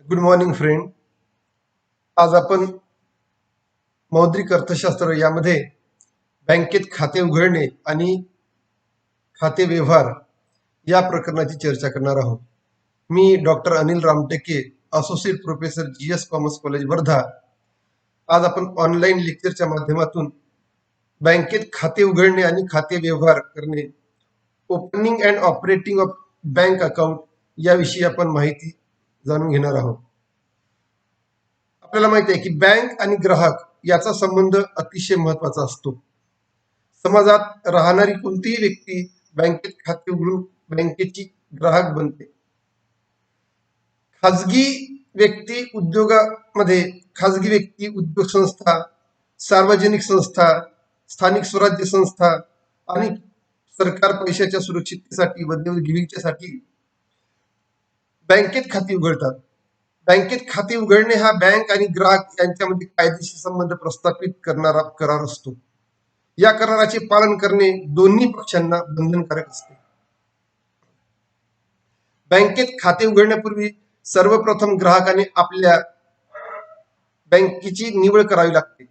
Good morning friend. आज आपण मौद्रिक अर्थशास्त्र यामध्ये बँकेत खाते उघडणे आणि खाते व्यवहार या प्रकरणाची चर्चा करणार आहोत. मी doctor Anil Ramteke, associate professor GS commerce college Wardha. आज आपण ऑनलाईन लेक्चरच्या माध्यमातून बँकेत खाते उघडणे आणि खाते व्यवहार करणे, opening and operating of bank account याविषयी आपण माहिती जाणून घेणार आहोत. आपल्याला माहिती आहे की बँक आणि ग्राहक याचा संबंध अतिशय महत्वाचा असतो. समाजात राहणारी कोणतीही व्यक्ती बँकेत खाते उघडून बँकेची ग्राहक बनते. खाजगी व्यक्ती उद्योगामध्ये खाजगी व्यक्ती, उद्योग संस्था, सार्वजनिक संस्था, स्थानिक स्वराज्य संस्था आणि सरकार पैशाच्या सुरक्षिततेसाठी व देवघेवीच्यासाठी बँकेत खाती उघडतात. बँकेत खाते उघडणे हा बँक आणि ग्राहक यांच्यामध्ये कायदेशीर संबंध प्रस्थापित करणारा करार असतो. या कराराचे पालन करणे दोन्ही पक्षांना बंधनकारक असते. बँकेत खाते उघडण्यापूर्वी सर्वप्रथम ग्राहकाने आपल्या बँकेची निवड करावी लागते.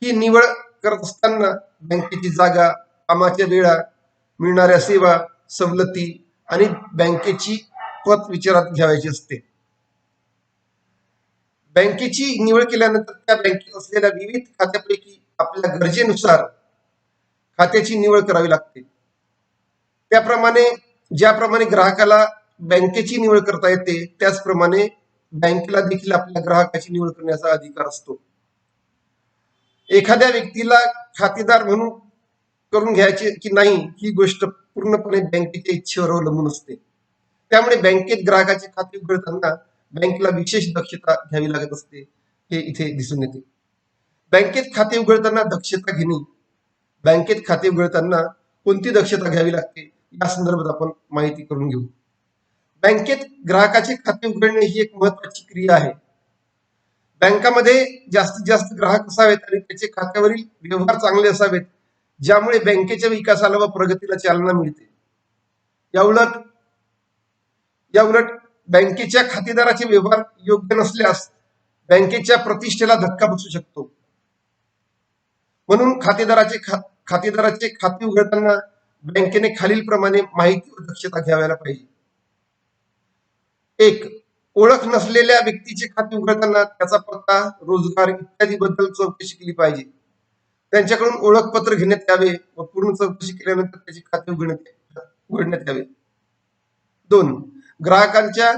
ही निवड करत असताना बँकेची जागा, कामाच्या वेळा, मिळणाऱ्या सेवा, सवलती आणि बँकेची पत विचारात घ्यायची असते. बँकेची निवड केल्यानंतर त्या बँकेत असलेल्या विविध खात्यापैकी आपल्या गरजेनुसार खात्याची निवड करावी लागते. ज्याप्रमाणे ग्राहकाला बँकेची निवड करता येते, त्याचप्रमाणे बँकेला देखील आपल्या ग्राहकाची निवड करण्याचा अधिकार असतो. एखाद्या व्यक्तीला खातेदार म्हणून करून घ्यायचे की नाही ही गोष्ट पूर्णपणे बँकेच्या इच्छेवर अवलंबून असते. त्यामुळे बँकेत ग्राहकाचे खाते उघडताना बँकेला विशेष दक्षता घ्यावी लागत असते, हे इथे दिसून येते. बँकेत खाते उघडताना दक्षता घेणे, बँकेत खाते उघडताना कोणती दक्षता घ्यावी लागते या संदर्भात आपण माहिती करून घेऊ. बँकेत ग्राहकाचे खाते उघडणे ही एक महत्वाची क्रिया आहे. बँकामध्ये जास्तीत जास्त ग्राहक असावेत आणि त्याचे खात्यावरील व्यवहार चांगले असावेत, ज्यामुळे बँकेच्या विकासाला व प्रगतीला चालना मिळते. याउलट बँकेच्या खातेदाराचे व्यवहार योग्य नसल्यास बँकेच्या प्रतिष्ठेला धक्का बसू शकतो. म्हणून खातेदाराचे खाते उघडताना बँकेने खालीलप्रमाणे माहिती व दक्षता घ्यायला पाहिजे. 1. ओळख नसलेल्या व्यक्तीचे खाते उघडताना त्याचा पत्ता, रोजगार इत्यादी बद्दल चौकशी केली पाहिजे. त्यांच्याकडून ओळखपत्र घेण्यात यावे व पूर्ण चौकशी केल्यानंतर त्याचे खाते उघडण्यात यावे. 2. ग्राहकांच्या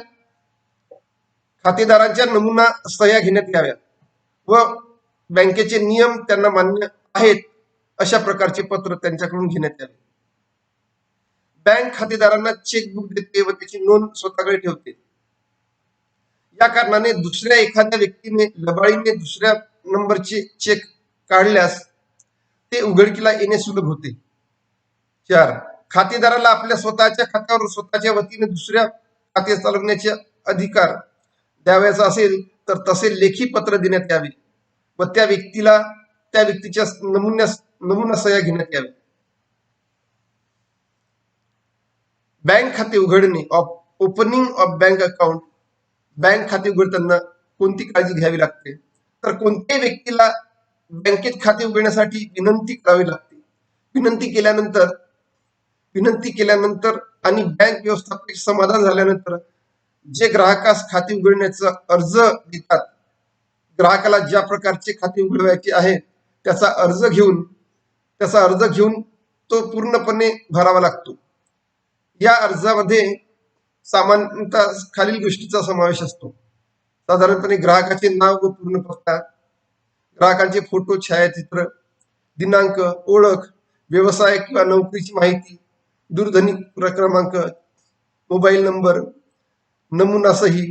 खातेदारांच्या नमुना सह्या घेण्यात याव्या व बँकेचे नियम त्यांना मान्य आहेत अशा प्रकारचे पत्र त्यांच्याकडून घेण्यात यावे. बँक खातेदारांना चेकबुक देते व त्याची नोंद स्वतःकडे ठेवते. या कारणाने दुसऱ्या एखाद्या व्यक्तीने लबाडीने दुसऱ्या नंबरचे चेक काढल्यास ते उघडकीला येणे सुलभ होते. 4. खातेदाराला आपल्या स्वतःच्या खात्यावर स्वतःच्या वतीने दुसऱ्या खाते चालवण्याचे अधिकार द्यावयाचा असेल तर तसे लेखी पत्र देण्यात यावे व त्या व्यक्तीच्या नमुना सह्या घेण्यात यावे. बँक खाते उघडणे, opening of bank account. Bank खाते उघडताना कोणती काळजी घ्यावी लागते तर कोणत्याही व्यक्तीला बँकेत खाते उघडण्यासाठी विनंती करावी लागते. विनंती केल्यानंतर आणि बँक व्यवस्थापक समाधान झाल्यानंतर जे ग्राहकास खाते उघडण्याचा अर्ज देतात, ग्राहकाला ज्या प्रकारचे खाते उघडवायचे आहे त्याचा अर्ज घेऊन तो पूर्णपणे भरावा लागतो. या अर्जामध्ये सामान्यतः खालील गोष्टीचा समावेश असतो. साधारणपणे ग्राहकाचे नाव व पूर्ण पत्ता, ग्राहकांचे फोटो, छायाचित्र, दिनांक, ओळख, व्यवसाय किंवा नोकरीची माहिती, दूरध्वनी क्रमांक, मोबाईल नंबर, नमुना सही,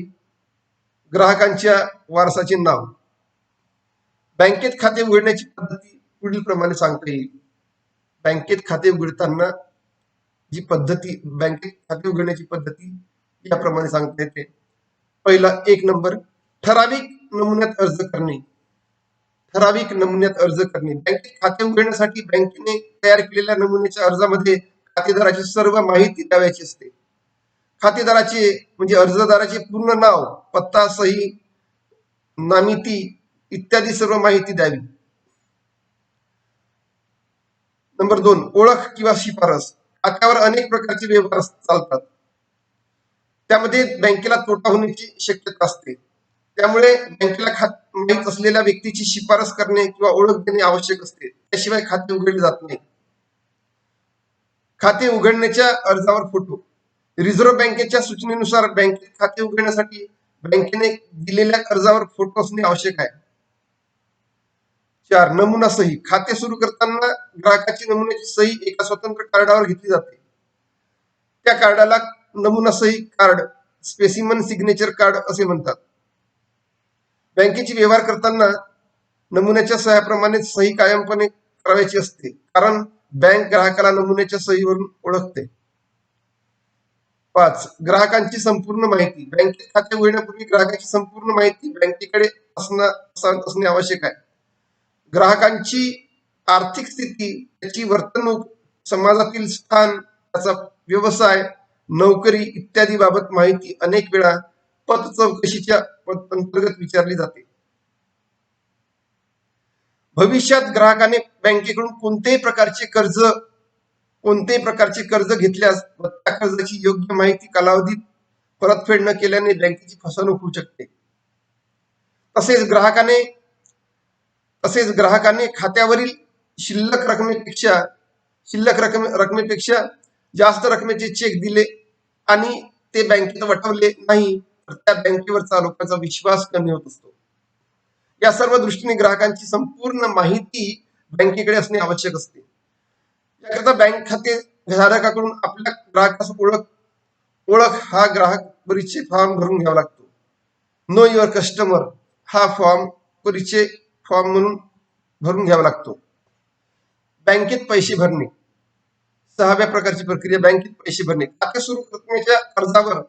ग्राहकांच्या वारसाचे नाव. बँकेत खाते उघडण्याची पद्धती पुढील प्रमाणे सांगता येईल. बँकेत खाते उघडताना बँकेत खाते उघडण्याची पद्धती याप्रमाणे सांगता येते. पहिला 1 नंबर, ठराविक नमुन्यात अर्ज करणे. बँकेत खाते उघडण्यासाठी बँकेने तयार केलेल्या नमुन्याच्या अर्जामध्ये खातेदाराची सर्व माहिती द्यावयाची असते. खातेदाराचे म्हणजे अर्जदाराचे पूर्ण नाव, पत्ता, सही, नामिती इत्यादी सर्व माहिती द्यावी. नंबर 2, ओळख किंवा शिफारस. खात्यावर अनेक प्रकारचे व्यवहार चालतात. त्यामध्ये बँकेला तोटा होण्याची शक्यता असते. त्यामुळे बँकेला माहीत असलेल्या व्यक्तीची शिफारस करणे किंवा ओळख देणे आवश्यक असते. त्याशिवाय खाते उघडले जात नाही. खाते उघडण्याच्या अर्जावर फोटो. रिझर्व्ह बँकेच्या सूचनेनुसार बँकेत खाते उघडण्यासाठी बँकेने दिलेल्या अर्जावर फोटो असणे आवश्यक आहे. 4, नमुना सही. खाते सुरू करताना ग्राहकाची नमुन्याची सही एका स्वतंत्र कार्डावर घेतली जाते. त्या कार्डाला नमुना सही कार्ड, स्पेसिमन सिग्नेचर कार्ड असे म्हणतात. बँकेची व्यवहार करताना नमुन्याच्या सह्याप्रमाणे सही कायमपणे करायची असते, कारण बँक ग्राहकाला नमुन्याच्या सहीवरून ओळखते. 5, ग्राहकांची संपूर्ण माहिती. बँकेत खाते उघडण्यापूर्वी ग्राहकाची संपूर्ण माहिती बँकेकडे असणे आवश्यक आहे. ग्राहकांची आर्थिक स्थिती, त्याची वर्तणूक, समाजातील स्थान, त्याचा व्यवसाय, नोकरी इत्यादी बाबत माहिती अनेक वेळा पत चौकशीच्या अंतर्गत विचारली जाते. भविष्यात ग्राहकाने बँकेकडून कोणत्याही प्रकारचे कर्ज घेतल्यास व त्या कर्जाची योग्य माहिती कालावधीत परतफेड न केल्याने बँकेची फसवणूक होऊ शकते. तसेच ग्राहकाने खात्यावरील शिल्लक रकमेपेक्षा जास्त रकमेचे चेक दिले आणि ते बँकेत वटवले नाही तर त्या बँकेवरचा लोकांचा विश्वास कमी होत असतो. या सर्व दृष्टीने ग्राहकांची संपूर्ण माहिती बँकेकडे असणे आवश्यक असते. याकरता बँक खाते धारकाकडून आपल्या ग्राहकास ओळख हा ग्राहक परिचय फॉर्म भरून घ्यावा लागतो. नो युअर कस्टमर हा परिचय फॉर्म म्हणून भरून घ्यावा लागतो. बँकेत पैसे भरणे. 6व्या प्रकारची प्रक्रिया बँकेत पैसे भरणे. खाते सुरू रकमेच्या अर्जावर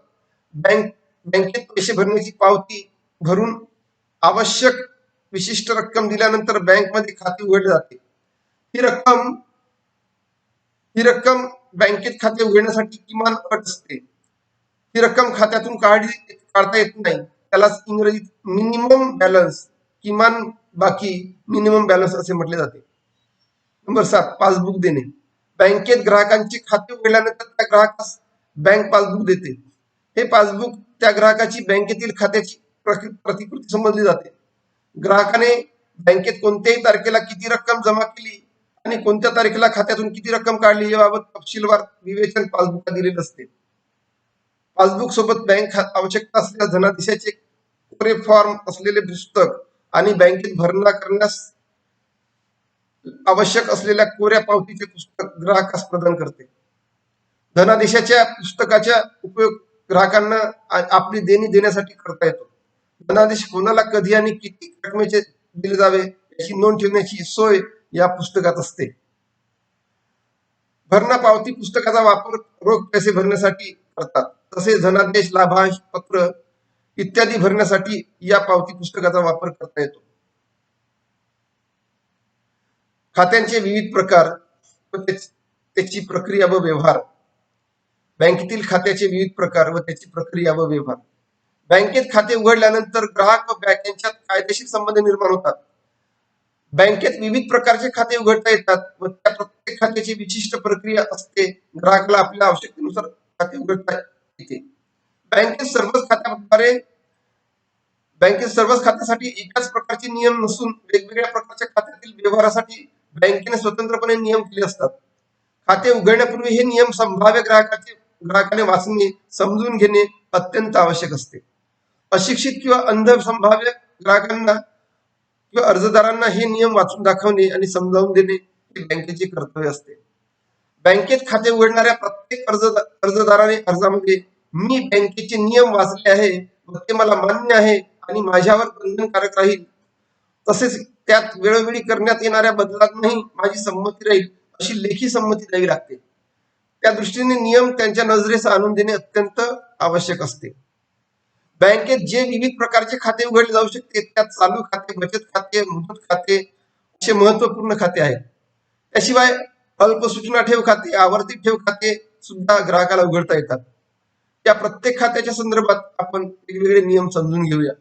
बँकेत पैसे भरण्याची पावती भरून आवश्यक विशिष्ट रक्कम दिल्यानंतर बँकमध्ये खाते उघडले जाते. ही रक्कम बँकेत खाते उघडण्यासाठी किमान अट असते. ही रक्कम खात्यातून काढता येत नाही. त्यालाच इंग्रजीत मिनिमम बॅलन्स, किमान बाकी, मिनिमम बॅलन्स असे म्हटले जाते. नंबर 7, पासबुक देणे. बँकेत ग्राहकांचे खाते उघडल्यानंतर त्या ग्राहकास बँक पासबुक देते. हे पासबुक त्या ग्राहकाची बँकेतील खात्याची प्रतिकृती समजली जाते. ग्राहकाने बँकेत कोणत्याही तारखेला किती रक्कम जमा केली आणि कोणत्या तारखेला खात्यातून किती रक्कम काढली याबाबत तपशीलवार विवेचन पासबुकात दिलेले असते. पासबुक सोबत बँक आवश्यकता असलेल्या धनादेशाचे कोरे फॉर्म असलेले पुस्तक आणि बँकेत भरणा करण्यास आवश्यक असलेल्या कोऱ्या पावतीचे पुस्तक ग्राहकास प्रदान करते. धनादेशाच्या पुस्तकाचा उपयोग ग्राहकांना आपली देणी देण्यासाठी करता येतो. धनादेश कोणाला कधी आणि किती रकमेचे दिले जावे याची नोंद ठेवण्याची सोय या पुस्तकात असते. भरणा पावती पुस्तकाचा वापर रोख पैसे भरण्यासाठी करतात. तसेच धनादेश, लाभांश पत्र इत्यादी भरण्यासाठी या पावती पुस्तकाचा वापर करता येतो. खात्यांचे विविध प्रकार व त्याची प्रक्रिया व व्यवहार. बँकेतील खात्याचे विविध प्रकार व त्याची प्रक्रिया व व्यवहार. बँकेत खाते उघडल्यानंतर ग्राहक व बँक यांच्यात कायदेशीर संबंध निर्माण होतात. बँकेत विविध प्रकारचे खाते उघडता येतात व त्या प्रत्येक खात्याची विशिष्ट प्रक्रिया असते. ग्राहकाला आपल्या आवश्यकतेनुसार खाते उघडता येते. बँकेत सर्वच खात्यासाठी एकाच प्रकारचे नियम नसून वेगवेगळ्या प्रकारच्या खात्यातील व्यवहारासाठी बँकेने स्वतंत्रपणे नियम केले असतात. खाते उघडण्यापूर्वी हे नियम संभाव्य ग्राहकाने वाचणे, समजून घेणे अत्यंत आवश्यक असते. अशिक्षित किंवा अंध संभाव्य ग्राहकांना किंवा अर्जदारांना हे नियम वाचून दाखवणे आणि समजावून देणे हे बँकेचे कर्तव्य असते. बँकेत खाते उघडणाऱ्या प्रत्येक अर्जदाराने अर्जामध्ये मी बँकेचे नियम वाचले आहे व ते मला मान्य आहे आणि माझ्यावर बंधनकारक राहील, तसेच त्यात वेळोवेळी करण्यात येणाऱ्या बदलांनाही माझी संमती राहील अशी लेखी संमती द्यावी लागते. त्या दृष्टीने नियम त्यांच्या नजरेस आणून देणे अत्यंत आवश्यक असते. बँकेत जे विविध प्रकारचे खाते उघडले जाऊ शकते त्यात चालू खाते, बचत खाते, मुदत खाते असे महत्वपूर्ण खाते आहेत. त्याशिवाय अल्प सूचना ठेव खाते, आवर्ती ठेव खाते सुद्धा ग्राहकाला उघडता येतात. या प्रत्येक खात्याच्या संदर्भात आपण वेगवेगळे नियम समजून घेऊया.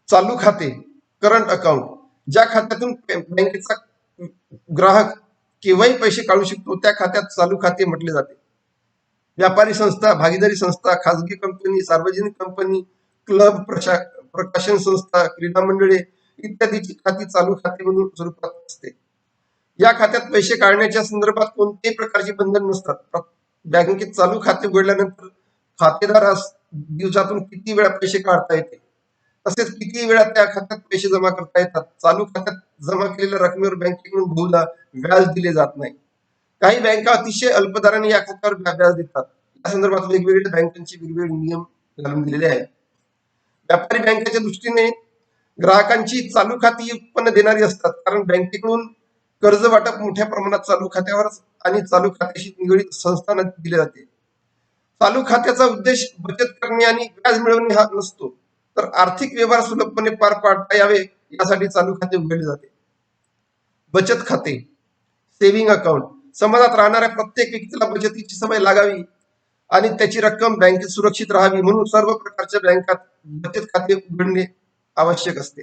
चालू खाते, करंट अकाउंट, ज्या खात्यातून बँकेचा ग्राहक केव्हाही पैसे काढू शकतो त्या खात्यात चालू खाते म्हटले जाते. व्यापारी संस्था, भागीदारी संस्था, खाजगी कंपनी, सार्वजनिक कंपनी, क्लब, प्रकाशन संस्था, क्रीडा मंडळे इत्यादीची खाती चालू खाते म्हणून स्वरूपात असते. या खात्यात पैसे काढण्याच्या संदर्भात कोणत्याही प्रकारची बंधन नसतात. बँकेत चालू खाते उघडल्यानंतर खातेदारास दिवसातून किती वेळा पैसे काढता येते, तसेच किती वेळा त्या खात्यात पैसे जमा करता येतात. चालू खात्यात जमा केलेल्या रकमेवर बँकेकडून बहुधा व्याज दिले जात नाही. काही बँका अतिशय अल्प दराने या खात्यावर व्याज देतात. या संदर्भात वेगवेगळ्या बँकांचे वेगवेगळे नियम घालून दिलेले आहेत. व्यापारी बँकेच्या दृष्टीने ग्राहकांची चालू खाती उत्पन्न देणारी असतात, कारण बँकेकडून कर्ज वाटप मोठ्या प्रमाणात चालू खात्यावर आणि चालू खात्याशी निगडीत संस्थांना दिले जाते. चालू खात्याचा उद्देश बचत करणे आणि व्याज मिळवणे हा नसतो, तर आर्थिक व्यवहार सुलभपणे पार पाडता यावे यासाठी चालू खाते उघडले जाते. बचत खाते, सेव्हिंग अकाउंट, समाजात राहणाऱ्या प्रत्येक व्यक्तीला बचतीची सवय लागावी आणि त्याची रक्कम बँकेत सुरक्षित राहावी म्हणून सर्व प्रकारच्या बँकात बचत खाते उघडणे आवश्यक असते.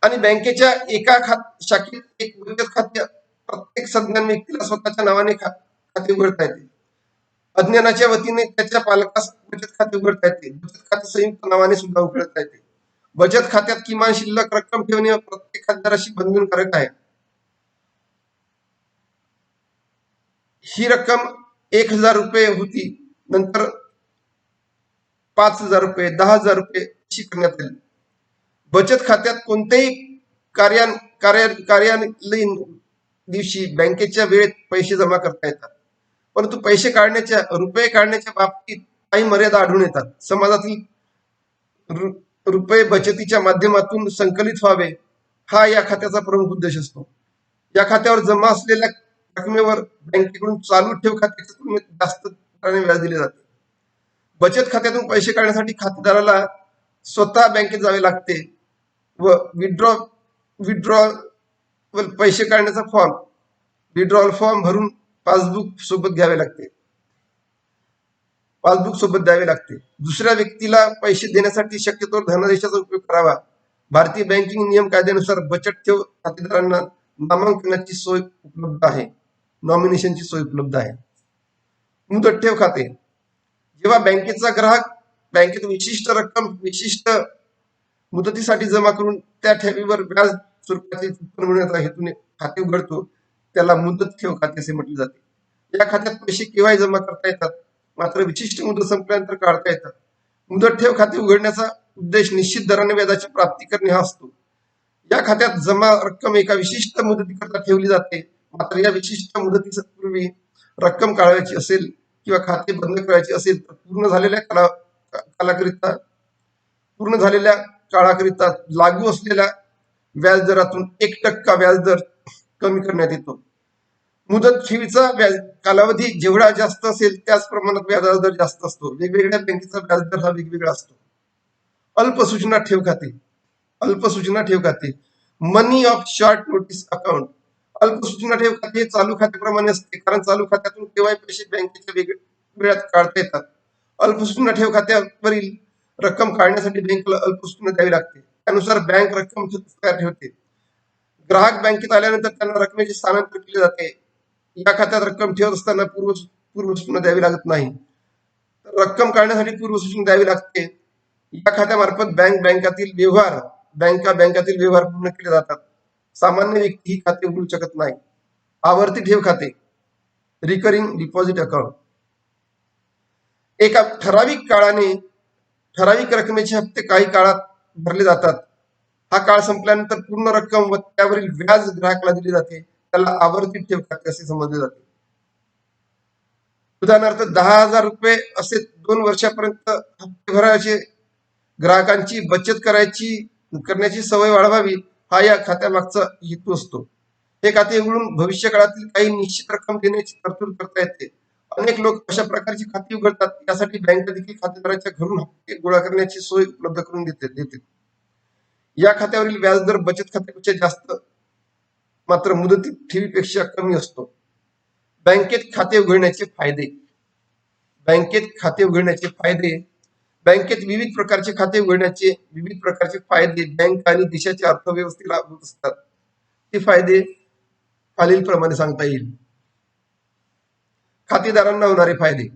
आणि बँकेच्या एका शाखेत एक बचत खाते प्रत्येक सज्ञान व्यक्तीला स्वतःच्या नावाने खाते उघडता येते. अज्ञानाच्या वतीने त्याच्या पालकास बचत खाते उघडता येते. बचत खाते संयुक्त नावाने सुद्धा उघडता येते. बचत खात्यात किमान शिल्लक रक्कम ठेवणे प्रत्येक खातेदाराशी बंधनकारक आहे. ही रक्कम 1,000 रुपये होती, नंतर 5,000 रुपये, 10,000 रुपये अशी करण्यात आली. बचत खात्यात कोणत्याही कार्यालयीन दिवशी बँकेच्या वेळेत पैसे जमा करता येतात, परंतु पैसे काढण्याच्या रुपये काढण्याच्या बाबतीत काही मर्यादा आढळून येतात. समाजातील रुपये बचतीच्या माध्यमातून संकलित व्हावे हा या खात्याचा प्रमुख उद्देश असतो. या खात्यावर जमा असलेल्या रकमेवर बँकेकडून चालू ठेव खात्याच्या तुलनेत जास्त दराने व्याज दिले जाते. बचत खात्यातून पैसे काढण्यासाठी खातेदाराला स्वतः बँकेत जावे लागते व विड्रॉल पैसे काढण्याचा विड्रॉल फॉर्म भरून पासबुक सोबत द्यावे लागते. दुसऱ्या व्यक्तीला पैसे देण्यासाठी शक्यतो धनादेशाचा उपयोग करावा. भारतीय बँकिंग नियम कायद्यानुसार बचत ठेव खातेदारांना नामांकनाची सोय उपलब्ध आहे, नॉमिनेशनची सोय उपलब्ध आहे. मुदत ठेव खाते, जेव्हा बँकेचा ग्राहक बँकेत विशिष्ट रक्कम विशिष्ट मुदतीसाठी जमा करून त्या ठेवीवर व्याज स्वरूपाचे उत्पन्न मिळवण्याच्या हेतूने खाते उघडतो, त्याला मुदत ठेव खाते असे म्हटले जाते. या खात्यात पैसे केव्हाही जमा करता येतात, मात्र विशिष्ट मुदत संपल्यानंतर काढता येतात. मुदत ठेव खाते उघडण्याचा उद्देश निश्चित दराने व्याजाची प्राप्ती करणे हा असतो. या खात्यात जमा रक्कम एका विशिष्ट मुदतीकरता ठेवली जाते, मात्र या विशिष्ट मुदतीच्या पूर्वी रक्कम काढायची असेल किंवा खाते बंद करायचे असेल तर पूर्ण झालेल्या काळाकरिता लागू असलेल्या व्याजदरातून 1% व्याजदर कमी करण्यात येतो. मुदत ठेवीचा कालावधी जेवढा जास्त असेल त्याच प्रमाणात व्याजाचा दर जास्त असतो. वेगवेगळ्या बँकेचा व्याजदर हा वेगवेगळा असतो. अल्पसूचना ठेव खाते, मनी ऑफ शॉर्ट नोटीस अकाउंट. अल्पसूचना ठेव खाते हे चालू खात्याप्रमाणे असते, कारण चालू खात्यातून केव्हाही पैसे बँकेच्या वेळात काढता येतात. अल्पसूचना ठेव खात्यावरील रक्कम काढण्यासाठी बँकेला अल्पसूचना द्यावी लागते. त्यानुसार बँक रक्कम तयार ठेवते. ग्राहक बँकेत आल्यानंतर त्यांना रकमेचे स्थानांतर केले जाते. या खात्यात रक्कम ठेवत असताना पूर्वसूचना द्यावी लागत नाही, रक्कम काढण्यासाठी पूर्वसूचना द्यावी लागते. या खात्यामार्फत बँकातील व्यवहार पूर्ण केले जातात. सामान्य व्यक्ती ही खाते उघडू शकत नाही. आवर्ती ठेव खाते, रिकरिंग डिपॉझिट अकाउंट. एका ठराविक रकमेचे हप्ते काही काळात भरले जातात. हा काळ संपल्यानंतर पूर्ण रक्कम व त्यावरील व्याज ग्राहकाला दिले जाते. त्याला आवर्ती ठेव खाते असे समजले जाते. उदाहरणार्थ 10,000 रुपये असे 2 वर्षापर्यंत हप्ते भरायचे. ग्राहकांची बचत करण्याची सवय वाढवावी हा या खात्यामागचा हेतू असतो. हे खाते उघडून भविष्य काळातील काही निश्चित रक्कम देण्याची तरतूद करता येते. अनेक लोक अशा प्रकारची खाती उघडतात. यासाठी बँका देखील खातेदाराच्या घरून हप्ते गोळा करण्याची सोय उपलब्ध करून देते. या खात्यावरील व्याजदर बचत खात्यापेक्षा जास्त मात्र मुदती ठेवीपेक्षा कमी असतो. बँकेत खाते उघडण्याचे फायदे. बँकेत खाते उघडण्याचे फायदे. बँकेत विविध प्रकारचे खाते उघडण्याचे विविध प्रकारचे फायदे बँक आणि देशाच्या अर्थव्यवस्थेला होत असतात. ते फायदे खालीलप्रमाणे सांगता येईल. खातेदारांना होणारे फायदे.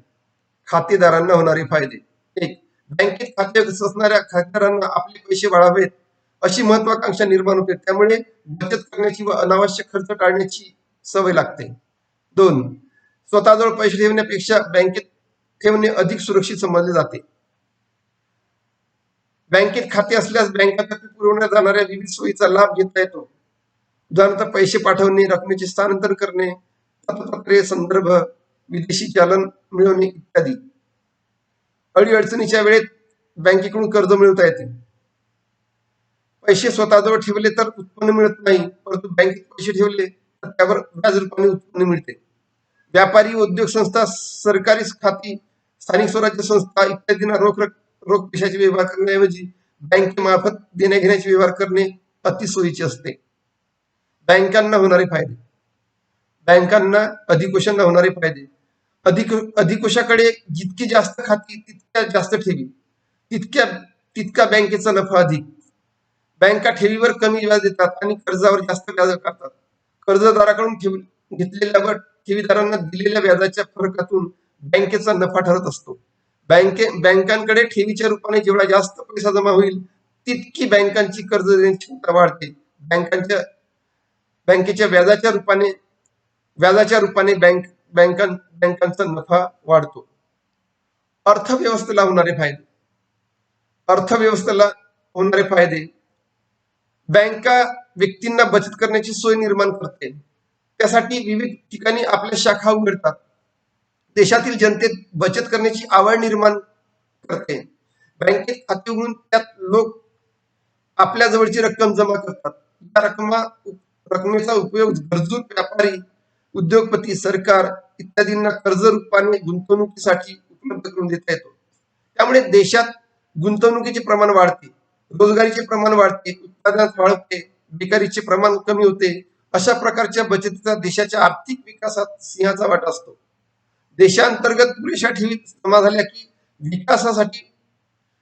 खातेदारांना होणारे फायदे. 1. बँकेत खाते असणाऱ्या खातेदारांना आपले पैसे वाढावेत अशी महत्वाकांक्षा निर्माण होते, त्यामुळे बचत करण्याची व अनावश्यक खर्च टाळण्याची सवय लागते. 2. स्वतःजवळ पैसे ठेवण्यापेक्षा बँकेत ठेवणे अधिक सुरक्षित समजले जाते. बँकेत खाते असल्यास बँकातर्फे पुरवण्यात जाणाऱ्या विविध सोयीचा लाभ घेता येतो. उदाहरणार्थ पैसे पाठवणे, रकमेचे स्थानांतरण करणे, पतपत्रे, संदर्भ, विदेशी चलन मिळवणे इत्यादी. अडीअडचणीच्या वेळेत बँकेकडून कर्ज मिळवता येते. पैसे स्वतःजवळ ठेवले तर उत्पन्न मिळत नाही, परंतु बँकेत पैसे ठेवले तर त्यावर व्याज रूपाने उत्पन्न मिळते. व्यापारी, उद्योग संस्था, सरकारी खाती, स्थानिक स्वराज्य संस्था इत्यादींना रोख पैशाचे व्यवहार करण्याऐवजी बँकेमार्फत देण्याघेण्याचे व्यवहार करणे अति सोयीचे असते. बँकांना होणारे फायदे. बँकांना अधिकोषांना होणारे फायदे. अधिकोषाकडे जितकी जास्त खाती तितक्या जास्त ठेवी, तितका बँकेचा नफा अधिक. बँका ठेवीवर कमी व्याज देतात आणि कर्जावर जास्त व्याज आकारतात. कर्जदाराकडून घेतलेल्या व ठेवीदारांना दिलेल्या व्याजाच्या फरकातून बँकेचा नफा ठरत असतो. बँकांकडे ठेवीच्या रूपाने जेवढा जास्त पैसा जमा होईल तितकी बँकांची कर्ज देण्याची क्षमता वाढते. बँकेच्या व्याजाच्या रूपाने बँकांचा नफा वाढतो. अर्थव्यवस्थेला होणारे फायदे. अर्थव्यवस्थेला होणारे फायदे. बँका व्यक्तींना बचत करण्याची सोय निर्माण करते. त्यासाठी विविध ठिकाणी आपल्या शाखा उघडतात. देशातील जनतेत बचत करण्याची आवड निर्माण करते. बँकेत खाते उघडून त्यात लोक आपल्या जवळची रक्कम जमा करतात. या रकमेचा उपयोग गरजू व्यापारी, उद्योगपती, सरकार इत्यादींना कर्ज रूपाने गुंतवणुकीसाठी उपलब्ध करून देता येतो. त्यामुळे देशात गुंतवणुकीचे प्रमाण वाढते, रोजगारीचे प्रमाण वाढते, उत्पादनात वाढ होते, बेकारीचे प्रमाण कमी होते. अशा प्रकारच्या बचतीचा देशाच्या आर्थिक विकासात सिंहाचा वाटा असतो. देशांतर्गत पुरेशा ठेवी जमा झाल्या की विकासासाठी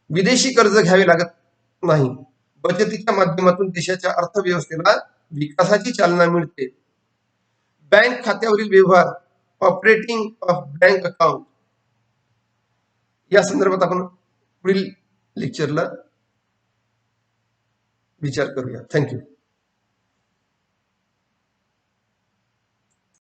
विदेशी कर्ज घ्यावे लागत नाही. बचतीच्या माध्यमातून देशाच्या अर्थव्यवस्थेला विकासाची चालना मिळते. बँक खात्यावरील व्यवहार. ऑपरेटिंग ऑफ बँक अकाउंट या संदर्भात आपण पुढील लेक्चरला विचार करूया. थँक्यू.